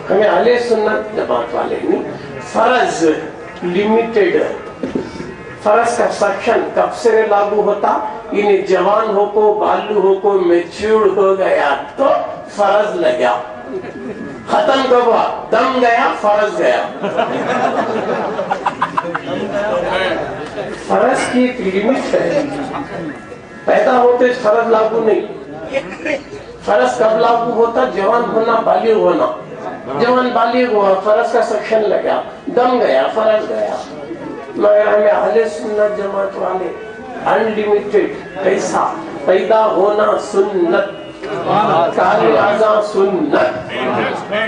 ہمیں اہل سنت جماعت والے نہیں، فرض لمیٹڈ، فرض کا سیکشن کب سے لاگو ہوتا؟ انہیں جوان ہو کو، بالو ہو کو، میچور ہو گیا تو فرض لگا، ختم کب ہوا؟ دم گیا فرض گیا۔ فرض کی ایک لمٹ ہے، پیدا ہوتے فرض لاگو نہیں۔ فرض کب لاگو ہوتا؟ جوان ہونا، بالغ ہونا۔ جوان بالغ ہوا، فرض کا سیکشن لگا، دم گیا فرض گیا۔ مگر ہمیں اہل سنت جماعت والے انلمیٹڈ پیسہ، پیدا ہونا سنت، کالے اعضاء سنت،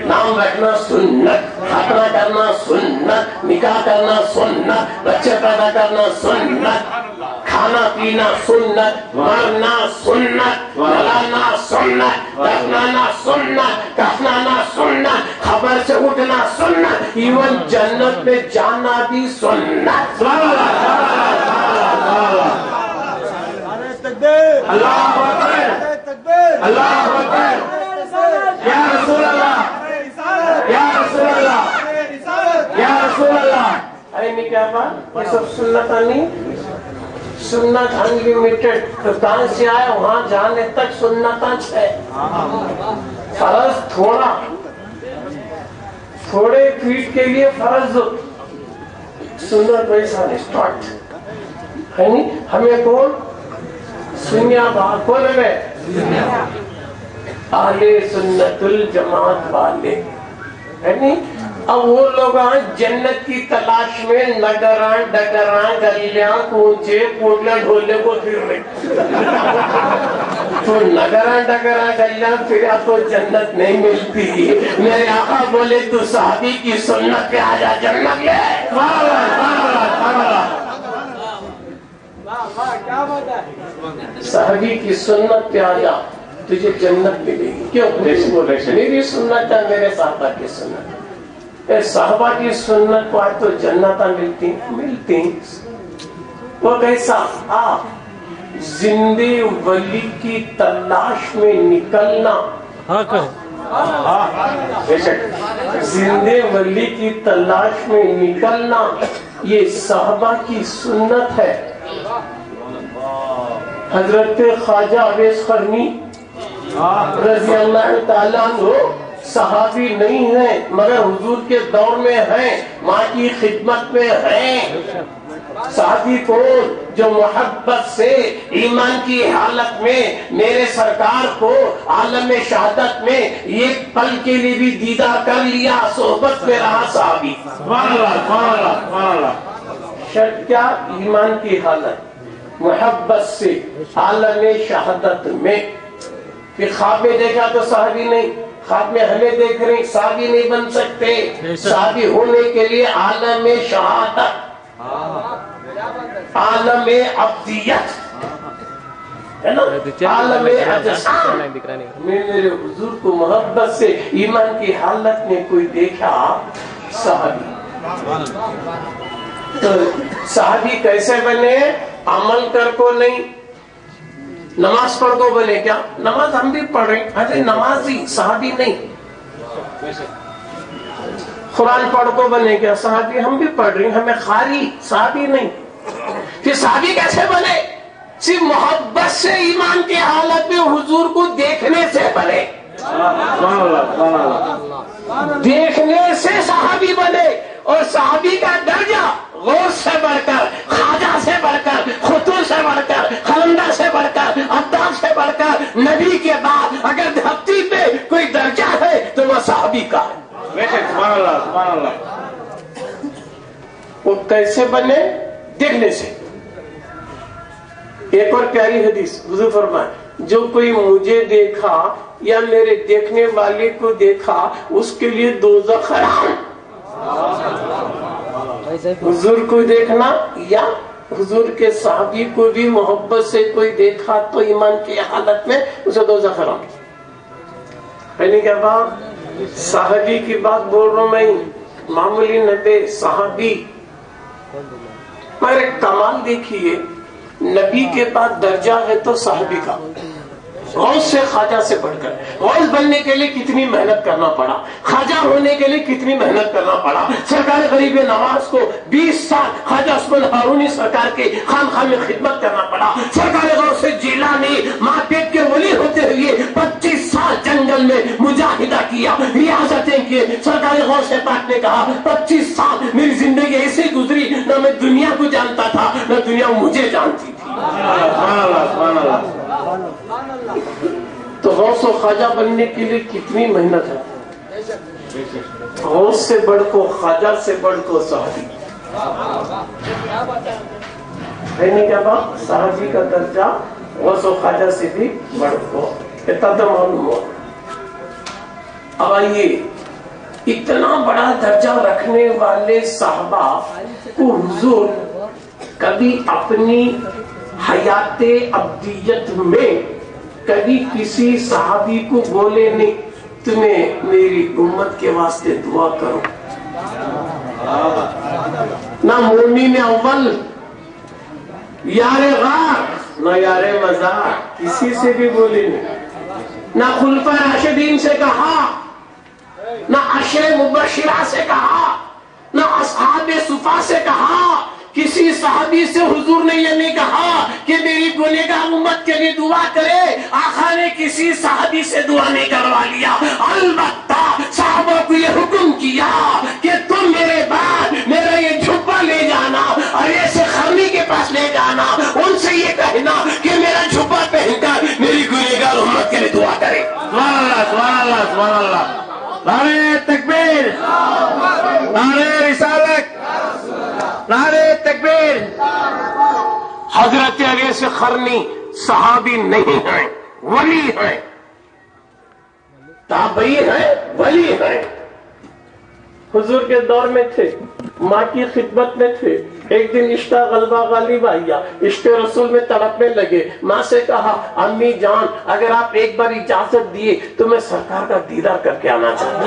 نام رکھنا سنت، ختنہ کرنا سنت، نکاح کرنا سنت، بچے پیدا کرنا سنت، کھانا پینا سنت، مرنا سنت، جلانا سنت، دفنانا سنت، کفنانا سنت، خبر سے اٹھنا سنت، ایون جنت میں جانا بھی سنت۔ اللہ اللہ اکبر، یا رسول اللہ، یا رسول اللہ، یا رسول اللہ۔ اے نہیں کیا بات، یہ سب سنت نہیں، سنت انلیمیٹڈ، تو کہاں سے آئے وہاں جانے تک سنت ہے۔ فرض تھوڑا، تھوڑے فیٹ کے لیے فرض، سنت ویسا نہیں، اسٹارٹ ہے نہیں۔ ہمیں کون سنیا بات کون ہے؟ اہل سنت الجماعت والے ہے نہیں۔ اب وہ لوگ جنت کی تلاش میں نگراں ڈگراں گلیاں کوچے کوٹلے ڈھولے کو پھر رہے، تو نگراں ڈگراں گلیاں پھرا تو جنت نہیں ملتی۔ میرے آقا بولے تو صحابی کی سنت پہ آ جا جنت لے۔ صحابی کی سنت پہ آ جا تجھے جنت ملے گی۔ کیوں ایسے بول رہے؟ میری سنت ہے، میرے صحابہ کی سنت، اے صحابہ کی سنت کو آج تو جنتاں ملتی۔ وہ کیسا؟ آپ زندے ولی کی تلاش میں نکلنا، زندے ولی کی تلاش میں نکلنا یہ صحابہ کی سنت ہے۔ حضرت خواجہ اویس قرنی رضی اللہ تعالیٰ عنہ صحابی نہیں ہیں مگر حضور کے دور میں ہیں، ماں کی خدمت میں ہیں۔ صحابی کو جو محبت سے ایمان کی حالت میں میرے سرکار کو عالم شہادت میں ایک پل کے لیے بھی دیدار کر لیا، صحبت میں رہا صحابی۔ شرط کیا؟ ایمان کی حالت، محبت سے عالم شہادت میں۔ پھر خواب میں دیکھا تو صحابی نہیں، خواب میں ہمیں دیکھ رہے صحابی نہیں بن سکتے۔ صحابی ہونے کے لیے عالم شہادت، عالم ابدیت ہے نا، عالم اجسام میں میرے حضور کو محبت سے ایمان کی حالت میں کوئی دیکھا صحابی۔ تو صحابی کیسے بنے؟ عمل کر کو نہیں، نماز پڑھ کو بنے۔ کیا نماز ہم بھی پڑھ رہے ہیں، نمازی صحابی نہیں۔ قرآن پڑھ کو بنے، کیا صحابی ہم بھی پڑھ رہے ہیں، ہمیں قاری صحابی نہیں۔ پھر صحابی کیسے بنے؟ صرف محبت سے ایمان کی حالت میں حضور کو دیکھنے سے بنے، دیکھنے سے صحابی بنے۔ اور صحابی کا درجہ غوث سے بڑھ کر، خواجہ سے بڑھ کر، خطو سے بڑھ کر، خلندہ سے بڑھ کر، عطار سے بڑھ کر، نبی کے بعد اگر دھرتی پہ کوئی درجہ ہے تو وہ صحابی کا ہے۔ وہ کیسے بنے؟ دیکھنے سے۔ ایک اور پیاری حدیث حضور فرمائے، جو کوئی مجھے دیکھا یا میرے دیکھنے والے کو دیکھا اس کے لیے دوزخ حرام۔ حضور کو دیکھنا یا حضور کے صحابی کو بھی محبت سے کوئی دیکھا تو ایمان کی حالت میں اسے دوزخ حرام ہے۔ نہیں کیا بات؟ صحابی کی بات بول رہا ہوں میں، معمولی نبی صحابی۔ مگر ایک کمال دیکھیے، نبی کے بعد درجہ ہے تو صحابی کا، غوث سے خواجہ سے بڑھ کر غوث بننے کے لیے کتنی محنت کرنا پڑا، خواجہ ہونے کے لیے کتنی محنت کرنا پڑا۔ سرکار غریب نواز کو 20 سال خواجہ عثمان ہارونی سرکار کے خانقاہ میں خدمت کرنا پڑا۔ سرکار غوث جیلانی ماں پیٹ کے ولی ہوتے ہوئے 25 سال جنگل میں مجاہدہ کیا، ریاضتیں کیے۔ سرکار غوث پاک نے کہا 25 سال میری زندگی ایسے گزری، نہ میں دنیا کو جانتا تھا نہ دنیا مجھے جانتی تھی۔ تو غوث و خواجہ بننے کے لیے کتنی محنت ہے۔ غوث سے بڑھ کو، خواجہ سے بڑھ کو صحابی ہے نہیں کیا بات؟ صحابی کا درجہ غوث و خواجہ سے بھی بڑھ کو، اتنا تو معلوم ہو۔ اب آئیے، اتنا بڑا درجہ رکھنے والے صحابہ کو حضور کبھی اپنی حیات ابدیت میں کبھی کسی صحابی کو بولے نہیں تمہیں میری امت کے واسطے دعا کرو، نہ مومن اول، یار غار، نہ یار مزار، کسی سے بھی بولے نہیں، نہ خلفاء راشدین سے کہا، نہ عشر مبشرہ سے کہا، نہ اصحاب صفا سے کہا، کسی صحابی سے حضور نے یہ نہیں کہا کہ میری گنہگار امت کے لیے دعا کرے۔ آقا نے کسی صحابی سے دعا نہیں کروا لیا، البتہ صحابہ کو یہ حکم کیا کہ تم میرے بعد میرا یہ جھبا لے جانا اور ایسے خرمی کے پاس لے جانا، ان سے یہ کہنا کہ میرا جھبا پہن کر میری گنہگار امت کے لیے دعا کرے۔ سبحان اللہ، سبحان اللہ، سبحان اللہ، نعرہ تکبیر، نعرہ رسالت، نعرہ تکبیر۔ حضرت اویس قرنی صحابی نہیں ہیں، ولی ہیں، تابعی ہیں، ولی ہیں۔ حضور کے دور میں تھے، ماں کی خدمت میں تھے۔ ایک دن عشق غلبہ غالب آیا، عشق رسول میں تڑپنے لگے۔ ماں سے کہا امی جان اگر آپ ایک بار اجازت دیے تو میں سرکار کا دیدار کر کے آنا چاہتا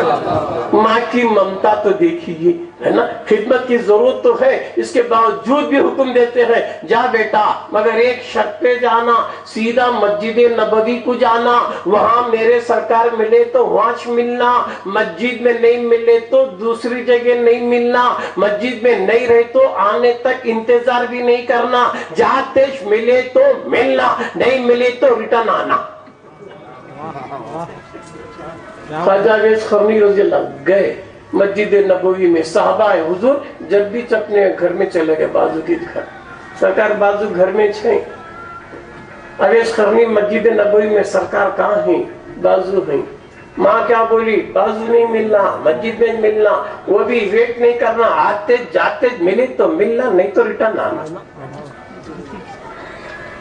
ہوں۔ ماں کی ممتا تو دیکھیے، ہے نا، خدمت کی ضرورت تو ہے، اس کے باوجود بھی حکم دیتے ہیں جا بیٹا، مگر ایک شرط پہ جانا، سیدھا مسجد نبوی کو جانا، وہاں میرے سرکار ملے تو وہاں ملنا، مسجد میں نہیں ملے تو دوسری جگہ نہیں ملنا، مسجد میں نہیں رہے تو آنے تک انتظار بھی نہیں کرنا، جاتے ملے تو ملنا، نہیں ملے تو ریٹرن آنا۔ خواجہ اویس قرنی رضی اللہ گئے مسجد نبوی میں، صحابہ ہے حضور جب بھی اپنے گھر میں چلے گئے، بازو کی گھر سرکار بازو گھر میں چھیں۔ اویس قرنی مسجد نبوی میں، سرکار کہاں ہیں؟ بازو ہیں۔ ماں کیا بولی؟ بازو نہیں ملنا، مسجد میں ملنا، وہ بھی ویٹ نہیں کرنا، آتے جاتے ملے تو ملنا نہیں تو ریٹرن آنا۔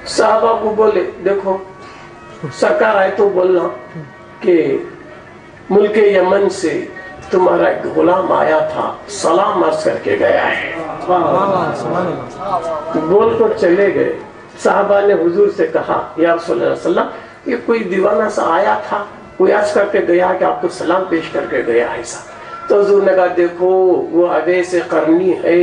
صحابہ کو بولے دیکھو سرکار آئے تو بولنا کہ ملک یمن سے تمہارا ایک غلام آیا تھا، سلام عرض کر کے گیا ہے، بول کر چلے گئے۔ صحابہ نے حضور سے کہا یا رسول اللہ صلی اللہ علیہ وسلم یہ کوئی دیوانہ سا آیا تھا، کوئی عرض کر کے گیا کہ آپ کو سلام پیش کر کے گیا ایسا؟ تو حضور نے کہا دیکھو وہ اویس قرنی ہے،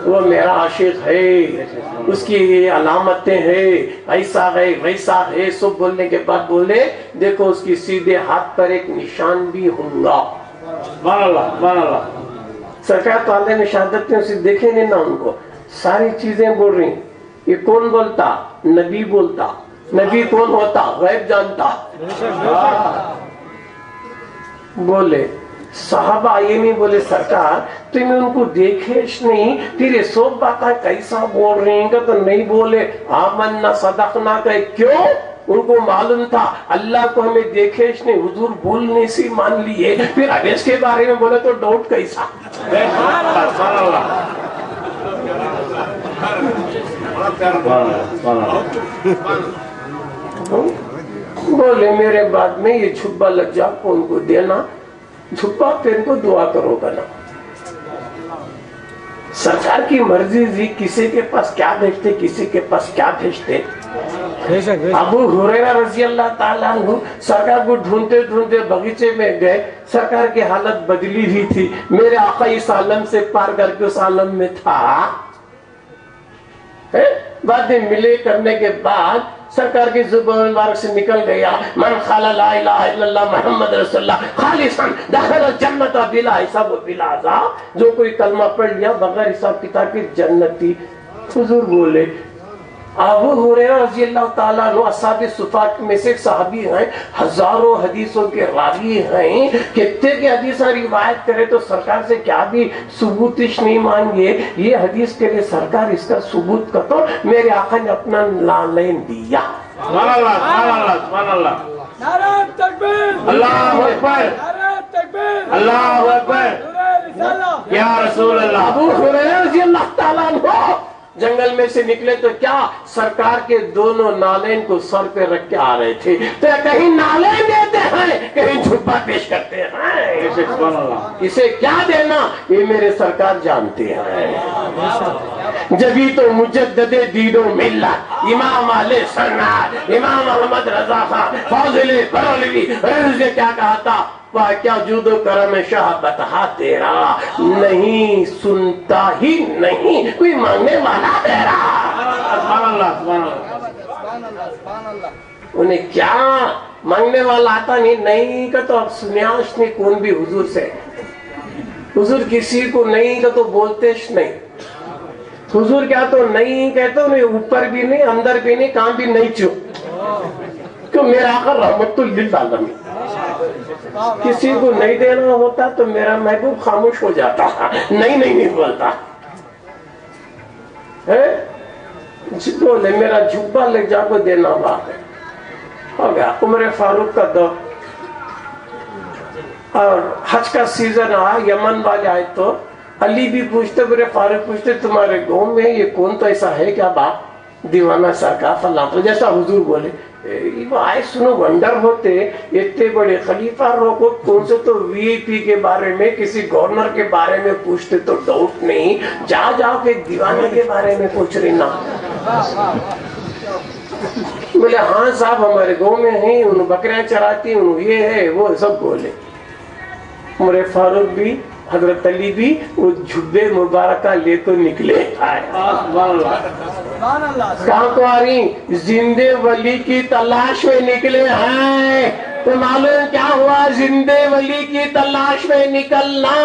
وہ میرا عاشق ہے، اس کی یہ علامتیں ہیں، ایسا ہے ویسا ہے۔ سب بولنے کے بعد بولے دیکھو اس کی سیدھے ہاتھ پر ایک نشان بھی ہوں گا۔ سبحان اللہ، سبحان اللہ۔ سرکار تو عالم شہادت میں اسے دیکھے نہیں نا، ان کو ساری چیزیں بول رہی۔ یہ کون بولتا؟ نبی بولتا۔ نبی کون ہوتا؟ غیب جانتا۔ بولے صحابہ یہ نہیں بولے سرکار تمہیں ان کو دیکھیش نہیں، پھر یہ سب باتیں کیسا بول رہی ہیں؟ تو نہیں بولے آمنا صدقنا کہ کیوں؟ ان کو معلوم تھا اللہ کو ہمیں دیکھیش نہیں، حضور بولنے سے مان لیے، پھر اویس کے بارے میں بولے تو ڈاؤٹ کیسا؟ بولے میرے بعد میں یہ چھپا لگ جا کو ان کو دینا، چھپا پھر کو دعا کرو بنا۔ سرکار کی مرضی تھی کسی کے پاس کیا بھیجتے کسی کے پاس کیا بھیجتے۔ ابو ہریرہ رضی اللہ تعالیٰ عنہ سرکار کو ڈھونڈتے ڈھونڈتے باغیچے میں گئے، سرکار کی حالت بدلی ہوئی تھی، میرے آقا اس عالم سے پار کر کے اس عالم میں تھا۔ بعد میں ملے کرنے کے بعد سرکار کی زبان مبارک سے نکل گیا من قال لا الہ الا اللہ محمد رسول اللہ خالصا دخل الجنت بلا حساب و بلا عذاب، جو کوئی کلمہ پڑھ لیا بغیر حساب کتاب کی جنتی۔ حضور بولے ابو ہریرہ رضی اللہ تعالیٰ عنہ اصحاب صفات میں سے ایک صحابی ہیں، ہزاروں حدیثوں کے راوی ہیں، کتنے کی حدیثیں روایت کرے تو سرکار سے کیا بھی ثبوتش نہیں مانگے، یہ حدیث کے لیے سرکار اس کا ثبوت کا تو میرے آقا نے اپنا لین دیا۔ سبحان اللہ سبحان اللہ سبحان اللہ، نعرہ تکبیر، اللہ اکبر نعرہ تکبیر، اللہ اکبر نعرہ رسالہ، یا رسول اللہ۔ ابو ہریرہ رضی اللہ تعالیٰ عنہ جنگل میں سے نکلے تو کیا سرکار کے دونوں نالین کو سر پہ رکھ کے آ رہے تھے، تو کہیں نالین دیتے ہیں کہیں جھبا پیش کرتے ہیں، سبحان اللہ، اسے کیا دینا یہ میرے سرکار جانتے ہیں۔ جبھی تو مجدد دین و ملت امام علیہ السلام امام محمد رضا خان فاضل بریلوی نے کیا کہا تھا، کیا جود و کرم شاہ بتہا تیرا نہیں سنتا ہی نہیں کوئی مانگنے والا تیرا۔ سبحان اللہ سبحان اللہ، انہیں کیا مانگنے والا آتا نہیں کا تو اب سنیاش نہیں کون بھی حضور سے، حضور کسی کو نہیں کا تو بولتےش نہیں، حضور کیا تو نہیں کہتے انہیں اوپر بھی نہیں اندر بھی نہیں کام بھی نہیں چو، کیوں میرا آقا رحمت للعالمین کسی کو نہیں دینا ہوتا تو میرا محبوب خاموش ہو جاتا، نہیں بولتا بولے میرا جھبا لے جا کو دینا بات ہے۔ ہو گیا عمر فاروق کا دور اور حج کا سیزن آیا، یمن والے آئے تو علی بھی پوچھتے میرے فاروق پوچھتے تمہارے گاؤں میں یہ کون تو ایسا ہے کیا باپ دیوانہ سرکار فلاں تو جیسا حضور بولے وہ آئے سنو ونڈر ہوتے اتنے بڑے خلیفہ روکو کون سے تو وی آئی پی کے بارے میں کسی گورنر کے بارے میں پوچھتے تو ڈاؤٹ نہیں، جاؤ کہ دیوانے کے بارے میں پوچھ رہی نا۔ بولے ہاں صاحب ہمارے گاؤں میں ہیں، انہوں بکریاں چراتی انہوں یہ ہے وہ سب بولے۔ عمر فاروق بھی حضرت علی بھی وہ جھبے مبارکہ لے تو نکلے آئے کہاں کو آ رہی زندے ولی کی تلاش میں نکلے ہیں، تو معلوم کیا ہوا زندے ولی کی تلاش میں نکلنا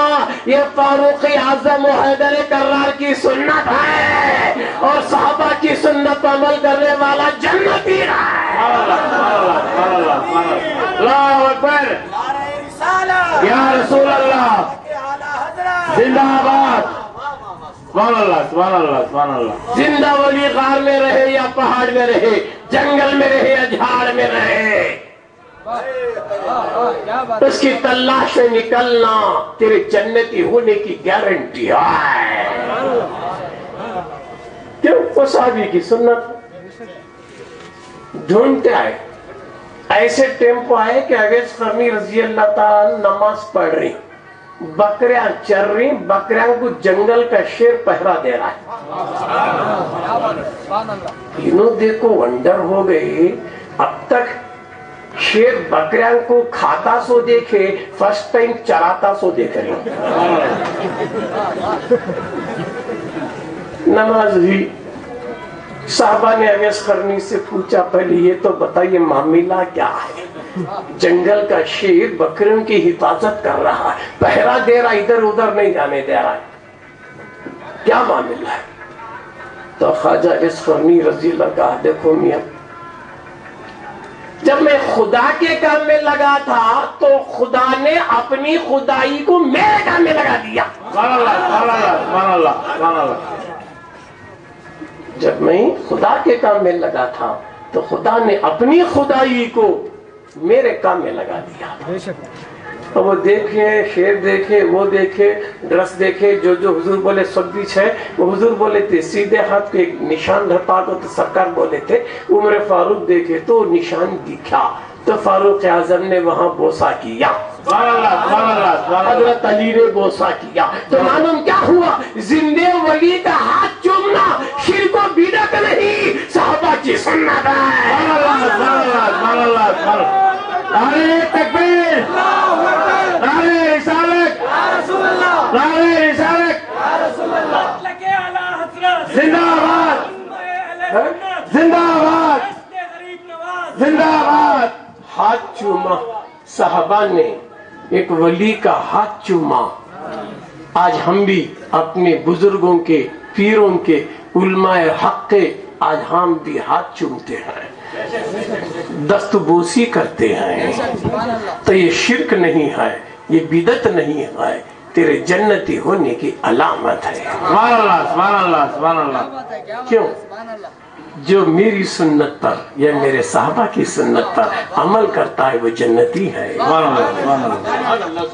یہ فاروق اعظم و حیدر کرار کی سنت ہے، اور صحابہ کی سنت پر عمل کرنے والا جنتی رہا ہے۔ اللہ اکبر، یا رسول اللہ، زندہ آباد، سبحان اللہ سبحان اللہ سبحان اللہ۔ زندہ ولی غار میں رہے یا پہاڑ میں رہے، جنگل میں رہے یا جھاڑ میں رہے، اس کی تلاش میں نکلنا تیرے جنتی ہونے کی گارنٹی ہے۔ کیوں؟ وہ صحابی کی سنت ڈھونڈتے آئے، ایسے ٹیمپو آئے کہ اویس قرنی رضی اللہ تعالیٰ نماز پڑھ رہی، بکریاں چر رہی، بکریاں کو جنگل کا شیر پہرا دے رہا ہے۔ تینوں دیکھو ونڈر ہو گئے، اب تک شیر بکریاں کو کھاتا سو دیکھے، فرسٹ ٹائم چراتا سو دیکھ رہے۔ نماز ہوئی، صحابہ نے اویس قرنی سے پوچھا پہلے یہ تو بتائیے معاملہ کیا ہے؟ جنگل کا شیر بکریوں کی حفاظت کر رہا ہے، پہرا دے رہا، ادھر ادھر نہیں جانے دے رہا ہے، کیا معاملہ ہے؟ تو خواجہ اویس قرنی رضی اللہ کہا دیکھو میاں، جب میں خدا کے کام میں لگا تھا تو خدا نے اپنی خدائی کو میرے کام میں لگا دیا۔ سبحان اللہ سبحان اللہ سبحان اللہ سبحان اللہ۔ جب میں خدا کے کام میں لگا تھا تو خدا نے اپنی خدائی کو میرے کام میں لگا دیا۔ اور وہ دیکھے شیر دیکھے وہ دیکھے ڈرس دیکھے جو حضور بولے سب بھی ہے، وہ حضور بولے تھے سیدھے ہاتھ کو ایک نشان رہتا کو تو سرکار بولے تھے، عمر فاروق دیکھے تو نشان دکھا تو فاروق اعظم نے وہاں بوسا کیا، حضرت علی نے بوسا کیا، تو معلوم کیا ہوا؟ زندے ولی کا ہاتھ چومنا شرک و بدعت نہیں، صحابہ کی سنت ہے۔ نعرہ تکبیر، نعرہ رسالت، نعرہ رسالت، زندہ آباد، زندہ آباد، صحابہ نے ایک ولی کا ہاتھ چوما. آج ہم بھی اپنے بزرگوں کے، پیروں کے، علماء حق کے آج ہم بھی ہاتھ چومتے ہیں، دست بوسی کرتے ہیں. تو یہ شرک نہیں ہے، یہ بدعت نہیں ہے، تیرے جنتی ہونے کی علامت ہے. سبحان اللہ سبحان اللہ سبحان اللہ. کیوں؟ جو میری سنت پر یا میرے صحابہ کی سنت پر عمل کرتا ہے وہ جنتی ہے. سبحان اللہ سبحان اللہ.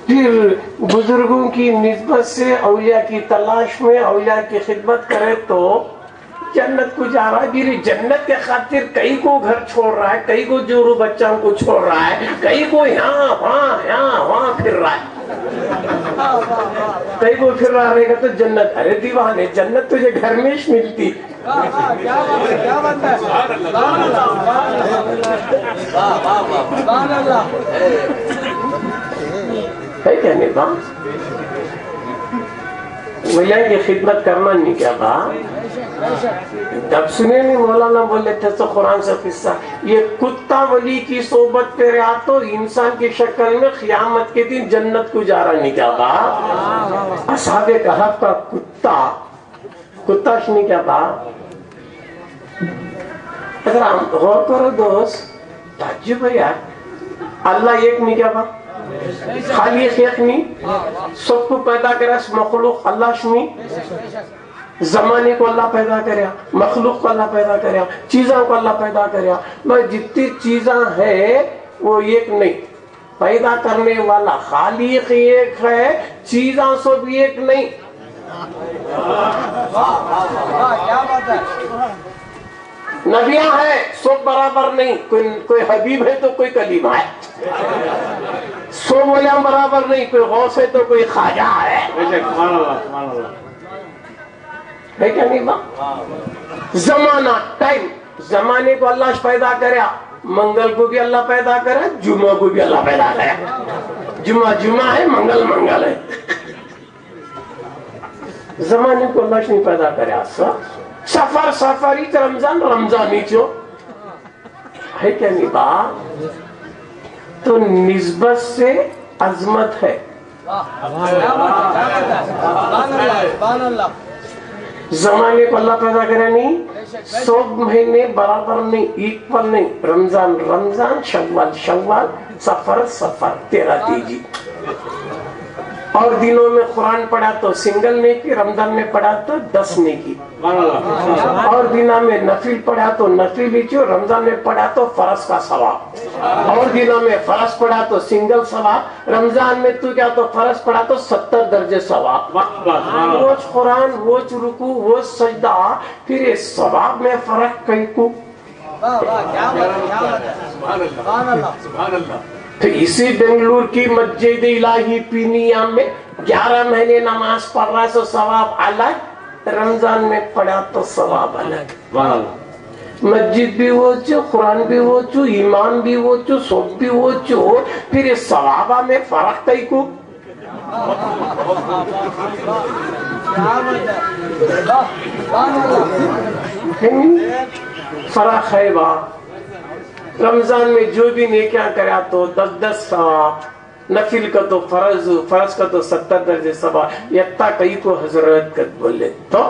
پھر بزرگوں کی نسبت سے اولیاء کی تلاش میں اولیاء کی خدمت کرے تو جنت کو جا رہا ہے. میری جنت کے خاطر کئی کو گھر چھوڑ رہا ہے، کئی کو جورو بچوں کو چھوڑ رہا ہے، کئی کو یہاں وہاں پھر رہا ہے، کئی کو پھر رہا رہے گا تو جنت. ارے دیوانے، جنت تجھے گھر میں ہی ملتی. ہے کیا نہیں با؟ ولیاء کی خدمت کرنا نہیں کیا با؟ جب سنے نہیں مولانا بولے تھے تو قرآن سے قصہ، یہ کتا ولی کی صحبت پہ رہا تو انسان کی شکل میں قیامت کے دن جنت کو جا رہا نہیں کیا با؟ اصحاب کہف کا کتا نہیں کیا با؟ اگر ہم غور کرو دوست، تعجب ہے یار، اللہ ایک نہیں کیا با؟ خالق ایک نہیں، سب کو پیدا کرا مخلوق اللہ شنی، زمانے کو اللہ پیدا کریا، مخلوق کو اللہ پیدا کریا، چیزوں کو اللہ پیدا کریا. میں جتنی چیزاں ہیں وہ ایک نہیں، پیدا کرنے والا خالق ایک ہے، چیزاں سب ایک نہیں. نبیاں ہیں سب برابر نہیں، کوئی حبیب ہے تو کوئی کلیم ہے، سب ولیاں برابر نہیں، کوئی غوث ہے تو کوئی خواجہ ہے. سبحان اللہ سبحان اللہ. ہے کیا نہیں با؟ زمانہ، ٹائم، زمانے کو اللہ پیدا کریا، منگل کو بھی اللہ پیدا کرا، جمعہ کو بھی اللہ پیدا کرا. جمعہ ہے، منگل ہے. زمانے کو اللہ نہیں پیدا کریا. سفر ہی رمضان ہی چو ہے کیا نہیں با؟ تو نسبت سے عظمت ہے. زمانے کو اللہ پیدا کرے نہیں، سب مہینے برابر نہیں، ایکول نہیں. رمضان، شوال، سفر 13 تیجی. اور دنوں میں قرآن پڑھا تو سنگل نے کی، رمضان میں پڑھا تو 10 نے کی. اور دنوں میں نفل پڑھا تو نفل لیچو، رمضان میں پڑھا تو فرض کا ثواب. اور دنوں میں فرض پڑھا تو سنگل ثواب، رمضان میں تو کیا تو فرض پڑھا تو 70 درجے ثواب. وہ قرآن، وہ رکوع، وہ سجدہ، پھر اس ثواب میں فرق کئی کو. تو اسی بنگلور کی مسجد الہی پینیا میں 11 مہینے نماز پڑھ رہا ہے تو ثواب الگ، رمضان میں پڑھا تو ثواب الگ. مسجد بھی وہ چو، قرآن بھی وہ چو، ایمان بھی وہ چو، سب بھی وہ چو، پھر اس ثوابہ میں فرق کئی کو. فرق ہے با. رمضان میں جو بھی نیکیاں کریا تو 10 ثواب، نفل کا تو فرض کا تو 70 درجے ثواب. یتا کئی کو حضرت کت بولے تو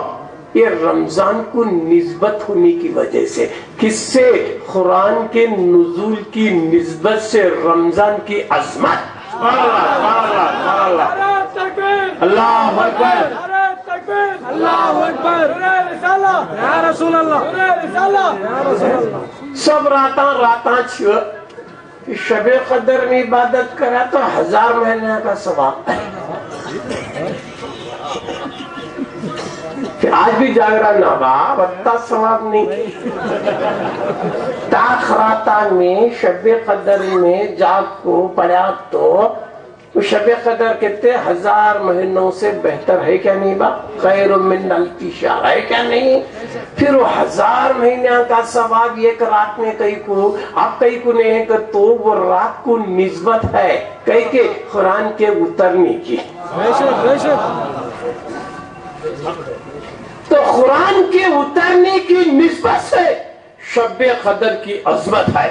یہ رمضان کو نسبت ہونے کی وجہ سے، کس سے؟ قرآن کے نزول کی نسبت سے رمضان کی عظمت. اللہ اکبر، اللہ اکبر، یا رسول اللہ. سب راتاں شب قدر میں عبادت کرا تو 1000 مہینے کا ثواب. آج بھی جاگرا نہ با بتا ثواب نہیں. تاخ راتاں میں شب قدر میں جاگ کو پڑھا تو شب قدر کہتے 1000 مہینوں سے بہتر ہے کیا نہیں با؟ خیر من الف شہر ہے کیا نہیں؟ پھر وہ 1000 مہینے کا ثواب ایک رات میں کئی کو، اب کئی کو نہیں کہ تو وہ رات کو نسبت ہے کئی کے قرآن کے اترنے کی. تو قرآن کے اترنے کی نسبت سے شب قدر کی عظمت ہے.